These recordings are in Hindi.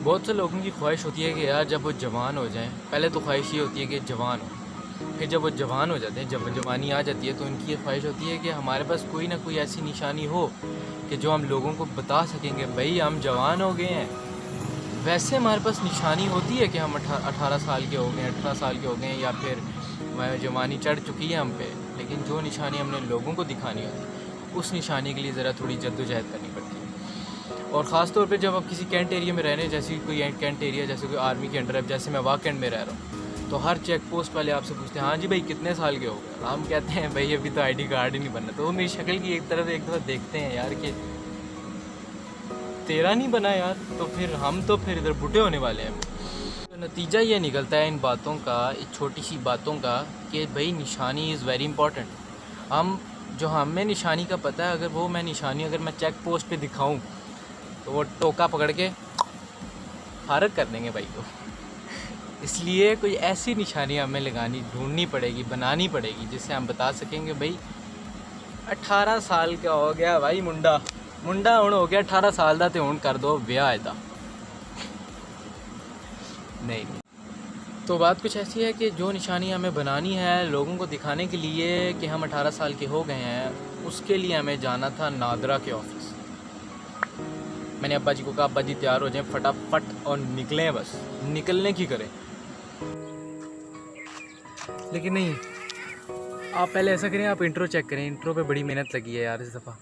बहुत से लोगों की ख्वाहिश होती है कि यार जब वो जवान हो जाएं, पहले तो ख्वाहिश ये होती है कि जवान हो, फिर जब वो जवान हो जाते हैं, जब जवानी आ जाती है तो उनकी ये ख्वाहिश होती है कि हमारे पास कोई ना कोई ऐसी निशानी हो कि जो हम लोगों को बता सकेंगे भाई हम जवान हो गए हैं। वैसे हमारे पास निशानी होती है कि हम 18 साल के हो गए, 18 साल के हो गए, या फिर जवानी चढ़ चुकी है हम पे। लेकिन जो निशानी हमने लोगों को दिखानी होती है, उस निशानी के लिए ज़रा थोड़ी जद्दोजहद करनी पड़ती है। और ख़ास तौर पे जब आप किसी कैंट एरिया में रह रहे हैं, जैसे कोई कैंट एरिया, जैसे कोई आर्मी के अंडर है, जैसे मैं वाह कैंट में रह रहा हूँ, तो हर चेक पोस्ट वाले आपसे पूछते हैं हाँ जी भाई कितने साल के हो गए। हम कहते हैं भाई अभी तो आईडी कार्ड ही नहीं बनना। तो वो मेरी शक्ल की एक तरफ एक दफ़ा देखते हैं यार कि तेरा नहीं बना यार, तो फिर हम तो फिर इधर बूढ़े होने वाले हैं। तो नतीजा ये निकलता है इन बातों का, इस छोटी सी बातों का, कि भाई निशानी इज़ वेरी इंपॉर्टेंट। हम जो हमें निशानी का पता है, अगर वो मैं निशानी अगर मैं चेक पोस्ट पे दिखाऊं तो वो टोका पकड़ के फारग कर देंगे भाई को। इसलिए कोई ऐसी निशानी हमें लगानी ढूंढनी पड़ेगी, बनानी पड़ेगी, जिससे हम बता सकेंगे भाई 18 साल का हो गया भाई मुंडा मुंडा हूँ हो गया 18 साल का, तो हूँ कर दो ब्याह इदा। नहीं, तो बात कुछ ऐसी है कि जो निशानी हमें बनानी है लोगों को दिखाने के लिए कि हम 18 साल के हो गए हैं, उसके लिए हमें जाना था नादरा के ऑफिस। मैंने अब्बा जी को कहा अब्बा जी तैयार हो जाएं फटाफट और निकलें, बस निकलने की करें। लेकिन नहीं, आप पहले ऐसा करें, आप इंट्रो चेक करें। इंट्रो पे बड़ी मेहनत लगी है यार इस दफ़ा।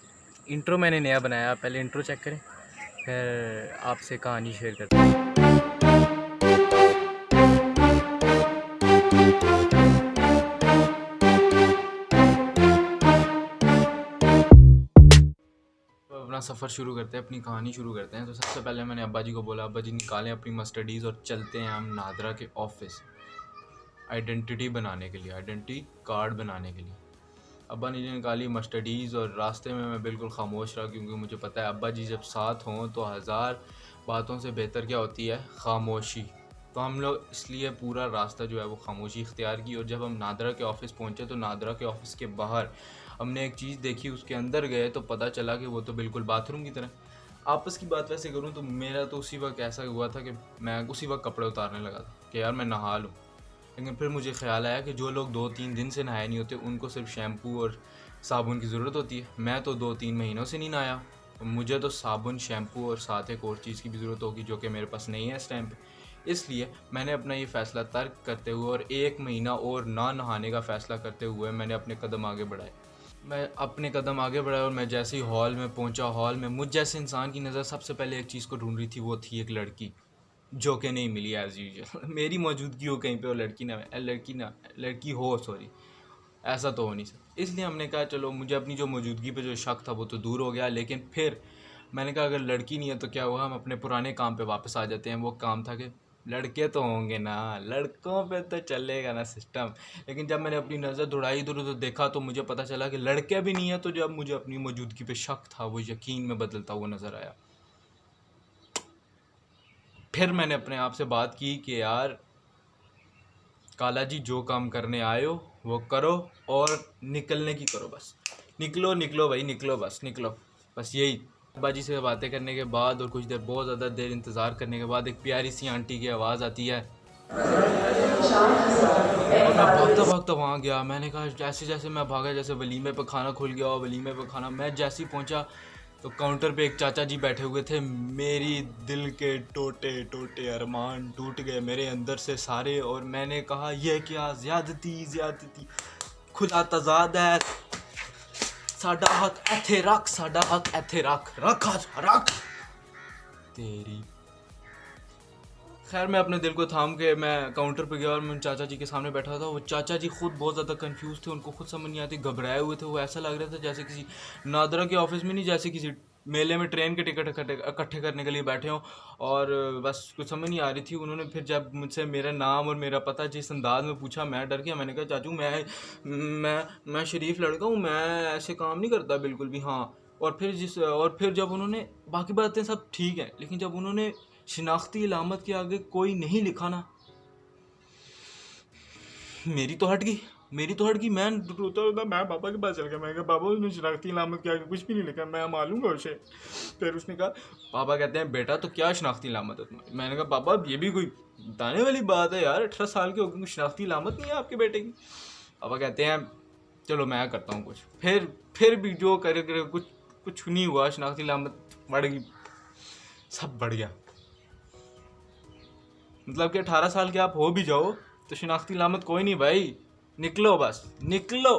इंट्रो मैंने नया बनाया, आप पहले इंट्रो चेक करें, फिर आपसे कहानी शेयर करते हैं। तो अपना सफ़र शुरू करते हैं, अपनी कहानी शुरू करते हैं। तो सबसे पहले मैंने अब्बा जी को बोला अब्बा जी निकालें अपनी मस्टडीज़ और चलते हैं हम नादरा के ऑफिस, आइडेंटिटी बनाने के लिए, आइडेंटिटी कार्ड बनाने के लिए। अब्बा ने निकाली मस्टडीज़ और रास्ते में मैं बिल्कुल खामोश रहा, क्योंकि मुझे पता है अब्बा जी जब साथ हों तो हज़ार बातों से बेहतर क्या होती है, खामोशी। तो हम लोग इसलिए पूरा रास्ता जो है वो खामोशी इख्तियार की। और जब हम नादरा के ऑफ़िस पहुँचे तो नादरा के ऑफ़िस के बाहर हमने एक चीज़ देखी, उसके अंदर गए तो पता चला कि वो तो बिल्कुल बाथरूम की तरह। आपस की बात वैसे करूँ तो मेरा तो उसी वक्त ऐसा हुआ था कि मैं उसी वक्त कपड़े उतारने लगा था कि यार मैं नहा लूँ। लेकिन फिर मुझे ख़्याल आया कि जो लोग 2-3 दिन से नहाए नहीं होते उनको सिर्फ शैम्पू और साबुन की ज़रूरत होती है। मैं तो 2-3 महीनों से नहीं नहाया, मुझे तो साबुन, शैम्पू और साथ एक और चीज़ की भी ज़रूरत होगी जो कि मेरे पास नहीं है इस टाइम पे। इसलिए मैंने अपना ये फ़ैसला तर्क करते हुए और 1 महीना और ना नहाने का फ़ैसला करते हुए मैंने अपने कदम आगे बढ़ाए। मैं अपने कदम आगे बढ़ाए और मैं जैसे ही हॉल में पहुंचा, हॉल में मुझ जैसे इंसान की नज़र सबसे पहले एक चीज़ को ढूंढ रही थी, वो थी एक लड़की, जो कि नहीं मिली एज़ यूजुअल। मेरी मौजूदगी हो कहीं पे और लड़की हो, सॉरी, ऐसा तो हो नहीं सकता। इसलिए हमने कहा चलो, मुझे अपनी जो मौजूदगी पे जो शक था वो तो दूर हो गया। लेकिन फिर मैंने कहा अगर लड़की नहीं है तो क्या हुआ, हम अपने पुराने काम पे वापस आ जाते हैं। वो काम था कि लड़के तो होंगे ना, लड़कों पे तो चलेगा ना सिस्टम। लेकिन जब मैंने अपनी नज़र दौड़ाई इधर उधर देखा तो मुझे पता चला कि लड़के भी नहीं है। तो जब मुझे अपनी मौजूदगी पे शक था वो यकीन में बदलता हुआ नज़र आया। फिर मैंने अपने आप से बात की कि यार काला जी, जो काम करने आए हो वो करो और निकलने की करो, बस निकलो निकलो भाई निकलो, बस निकलो, बस यही। अब्बा जी से बातें करने के बाद और कुछ देर, बहुत ज़्यादा देर इंतज़ार करने के बाद एक प्यारी सी आंटी की आवाज़ आती है और मैं भागता भागता वहाँ गया। मैंने कहा जैसे जैसे मैं भागा, जैसे वलीमे पे खाना खुल गया और वलीमे पे खाना, मैं जैसे ही पहुँचा तो काउंटर पे एक चाचा जी बैठे हुए थे। मेरी दिल के टोटे टोटे अरमान टूट गए मेरे अंदर से सारे। और मैंने कहा यह क्या ज़्यादती, खुला तजाद है, साडा हक एथे रख, साडा हक एथे रख, रख तेरी। खैर मैं अपने दिल को थाम के मैं काउंटर पे गया और मैं चाचा जी के सामने बैठा था। वो चाचा जी खुद बहुत ज़्यादा कंफ्यूज थे, उनको खुद समझ नहीं आती, घबराए हुए थे। वो ऐसा लग रहा था जैसे किसी नादरा के ऑफिस में नहीं, जैसे किसी मेले में ट्रेन के टिकट इकट्ठे करने के लिए बैठे हों। और बस कुछ समझ नहीं आ रही थी। उन्होंने फिर जब मुझसे मेरा नाम और मेरा पता जिस अंदाज में पूछा, मैं डर गया। मैंने कहा चाचू मैं शरीफ लड़का हूँ, मैं ऐसे काम नहीं करता बिल्कुल भी, हाँ। और फिर जब उन्होंने, बाकी बातें सब ठीक है, लेकिन जब उन्होंने शिनाख्ती इलामत के आगे कोई नहीं लिखा ना, मेरी तो हट गई। मेरी तो हट गई, मैं रोता रोता मैं पापा के पास चल गया। मैं कहा पापा उसने शनाख्ती अलामत क्या कुछ भी नहीं लिखा, मैं मालूंगा उसे। फिर उसने कहा, पापा कहते हैं बेटा तो क्या शनाख्ती अलामत है तुम्हारी? मैंने कहा पापा ये भी कोई बताने वाली बात है यार, 18 साल के हो गए, शनाख्ती अलामत नहीं है आपके बेटे की? पापा कहते हैं चलो मैं करता हूँ कुछ। फिर भी जो करे कुछ नहीं हुआ, शनाख्ती अलामत बढ़ गई, सब बढ़ गया। मतलब कि 18 साल के आप हो भी जाओ तो शनाख्ती अलामत कोई नहीं भाई, निकलो बस निकलो।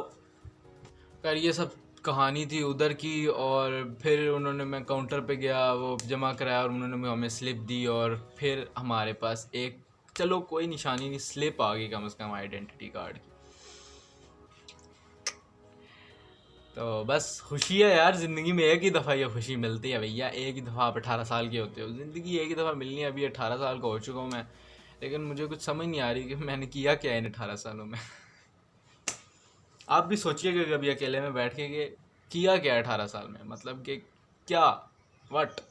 यार ये सब कहानी थी उधर की। और फिर उन्होंने, मैं काउंटर पे गया, वो जमा कराया और उन्होंने हमें स्लिप दी। और फिर हमारे पास एक, चलो कोई निशानी नहीं, स्लिप आ गई कम से कम आइडेंटिटी कार्ड की। तो बस खुशी है यार, ज़िंदगी में एक ही दफ़ा ये खुशी मिलती है भैया, एक ही दफ़ा आप 18 साल के होते हो, ज़िंदगी एक ही दफ़ा मिलनी है। अभी 18 साल का हो चुका हूँ मैं, लेकिन मुझे कुछ समझ नहीं आ रही कि मैंने किया क्या इन 18 सालों में। आप भी सोचिए कि कभी अकेले में बैठ के किया क्या 18 साल में, मतलब कि क्या, व्हाट,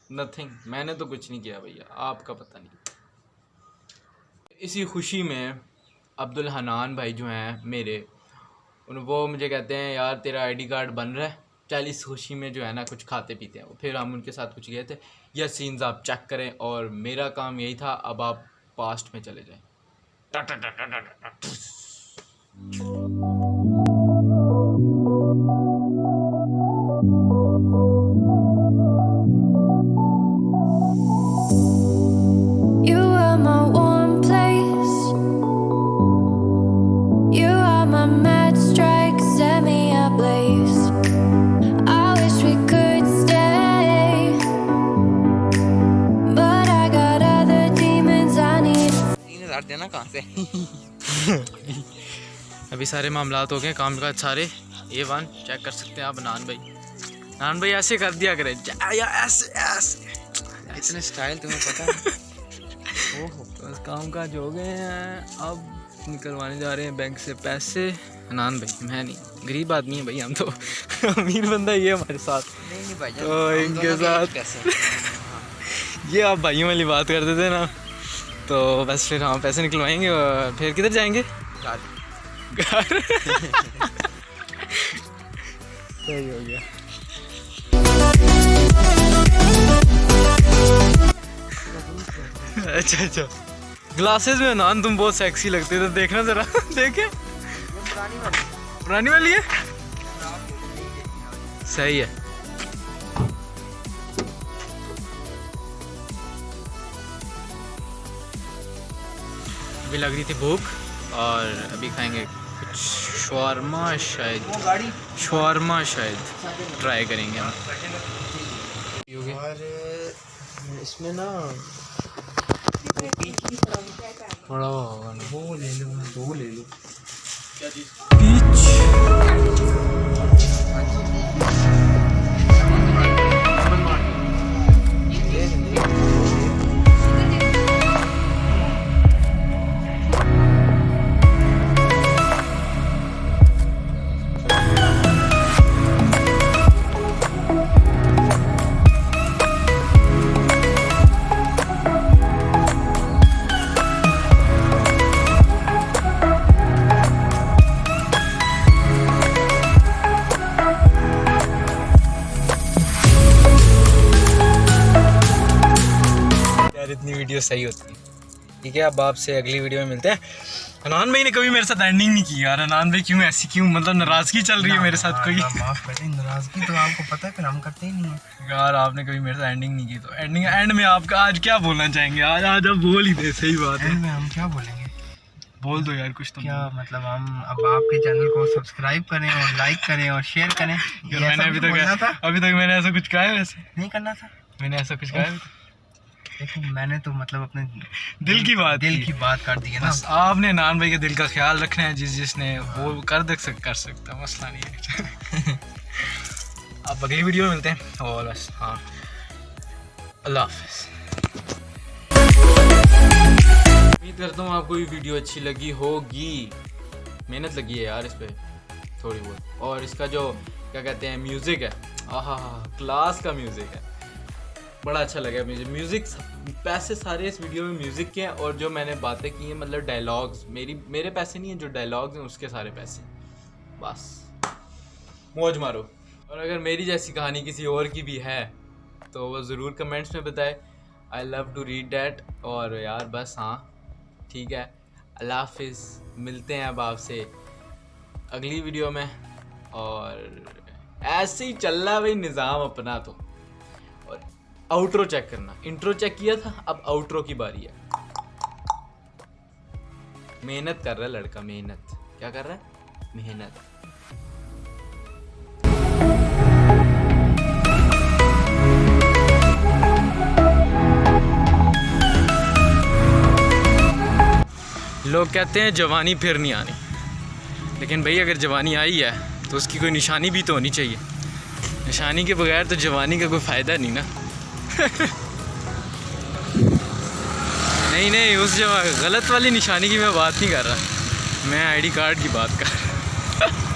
नथिंग। मैंने तो कुछ नहीं किया भैया, आपका पता नहीं। इसी खुशी में अब्दुल हनान भाई जो हैं मेरे, वो मुझे कहते हैं यार तेरा आईडी कार्ड बन रहा है, चल इस खुशी में जो है ना कुछ खाते पीते हैं। फिर हम उनके साथ कुछ गए थे। यह सीन्स आप चेक करें, और मेरा काम यही था, अब आप पास्ट में चले जाएं। You are my warm place. You are my mad strike, set me ablaze. I wish we could stay, but I got other demons I need. 3000 देना कहाँ से? अभी सारे मामलात हो गए, काम काज सारे A1 चेक कर सकते हैं आप। नान भाई ऐसे कर दिया करें, ऐसे इतने स्टाइल तुम्हें पता है? ओहो, बस काम काज हो गए हैं, अब निकलवाने जा रहे हैं बैंक से पैसे। नान भाई, मैं नहीं, गरीब आदमी है भाई हम तो। अमीर बंदा ये हमारे साथ, नहीं भाई, तो इनके साथ ये आप भाइयों वाली बात करते थे ना, तो बस फिर हम पैसे निकलवाएंगे और फिर किधर जाएंगे? घर। सही हो गया। अच्छा, ग्लासेस में नान तुम बहुत सेक्सी लगते थे, देखना जरा। देखे, पुरानी वाली है, सही है। अभी लग रही थी भूख, और अभी खाएंगे कुछ शवारमा, शायद ट्राई करेंगे हम। और इसमें ना थोड़ा होगा ना, वो ले लो, दो ले लो। क्या चीज़? इतनी वीडियो सही होती है। ठीक है, अब आपसे अगली वीडियो में मिलते हैं। अनान भाई ने कभी मेरे साथ एंडिंग नहीं की यार। अनान भाई क्यों ऐसी, क्यों मतलब नाराजगी चल रही है मेरे साथ कोई? माफ करें, नाराजगी तो आपको पता है, फिर हम करते ही नहीं है यार। आपने कभी मेरे साथ एंडिंग नहीं की, तो एंड में आपका आज क्या बोलना चाहेंगे? आज आप बोल ही दे। सही बात है, एंड में हम क्या बोलेंगे? बोल दो यार कुछ तो। क्या मतलब, हम अब आपके चैनल को सब्सक्राइब करें और लाइक करें और शेयर करें। मैंने अभी तक मैंने ऐसा कुछ कहा है? वैसे नहीं करना था, मैंने ऐसा कुछ कहा है? लेकिन मैंने तो मतलब अपने दिल की बात कर दी है ना। बस आपने नान भाई के दिल का ख्याल रखना है, जिसने वो कर सकता, मसला नहीं है। अब अगली वीडियो में मिलते हैं, और बस हाँ, अल्लाह हाफ़िज़। उम्मीद करता हूँ आपको ये वीडियो अच्छी लगी होगी। मेहनत लगी है यार इस पे थोड़ी बहुत, और इसका जो क्या कहते हैं म्यूज़िक है, आहा क्लास का म्यूज़िक है। बड़ा अच्छा लगा मुझे। म्यूज़िक पैसे सारे इस वीडियो में म्यूज़िक के हैं, और जो मैंने बातें की हैं मतलब डायलॉग्स, मेरे पैसे नहीं हैं, जो डायलॉग्स हैं उसके सारे पैसे। बस मौज मारो। और अगर मेरी जैसी कहानी किसी और की भी है तो वो ज़रूर कमेंट्स में बताए। I love to read that. और यार बस हाँ ठीक है, अल्लाह हाफिज़। मिलते हैं अब आपसे अगली वीडियो में। और ऐसे ही चल रहा भाई निज़ाम अपना। तो और आउट्रो चेक करना, इंट्रो चेक किया था, अब आउट्रो की बारी है। मेहनत कर रहा है लड़का, मेहनत। क्या कर रहा है? मेहनत। लोग कहते हैं जवानी फिर नहीं आनी, लेकिन भाई अगर जवानी आई है तो उसकी कोई निशानी भी तो होनी चाहिए। निशानी के बगैर तो जवानी का कोई फ़ायदा नहीं ना। नहीं उस गलत वाली निशानी की मैं बात नहीं कर रहा, मैं आईडी कार्ड की बात कर रहा।